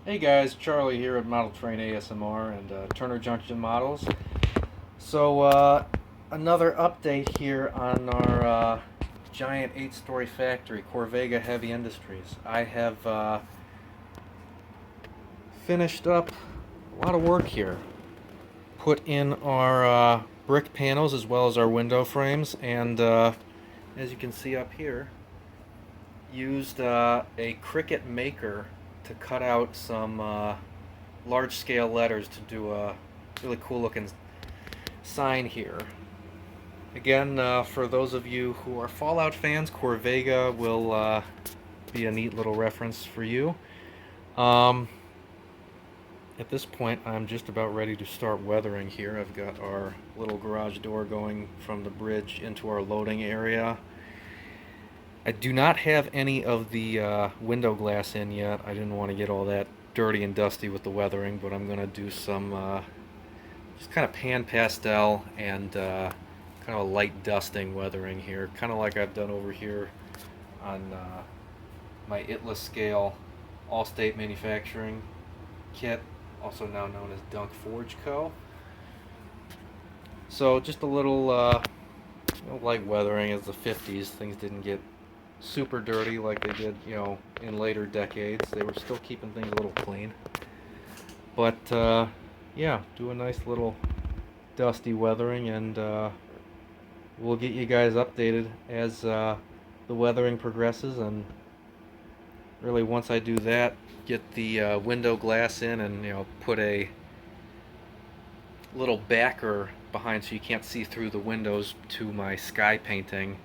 Hey guys, Charlie here at Model Train ASMR and Turner Junction Models. Another update here on our giant 8-story factory, Corvega Heavy Industries. I have finished up a lot of work here. Put in our brick panels as well as our window frames, and as you can see up here, used a Cricut maker to cut out some large scale letters to do a really cool looking sign here. Again, for those of you who are Fallout fans, Corvega will be a neat little reference for you. Um, at this point, I'm just about ready to start weathering here. I've got our little garage door going from the bridge into our loading area. I do not have any of the window glass in yet. I didn't want to get all that dirty and dusty with the weathering, but I'm going to do some just kind of pan pastel and kind of a light dusting weathering here, kind of like I've done over here on my ITLA scale All-State Manufacturing kit, also now known as Dunk Forge Co. So just a little light weathering as the 50s. Things didn't get super dirty like they did, in later decades. They were still keeping things a little clean. But yeah, do a nice little dusty weathering, and we'll get you guys updated as the weathering progresses. And really, once I do that, get the window glass in, and put a little backer behind so you can't see through the windows to my sky painting,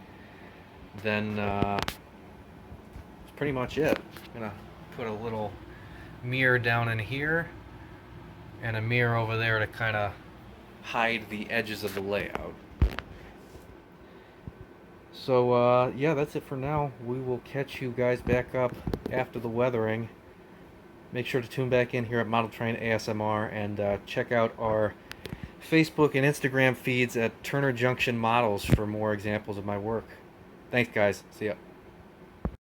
then that's pretty much it. I'm gonna put a little mirror down in here and a mirror over there to kind of hide the edges of the layout. So yeah, that's it for now. We will catch you guys back up after the weathering. Make sure to tune back in here at Model Train ASMR, and check out our Facebook and Instagram feeds at Turner Junction Models for more examples of my work. Thanks guys. See ya.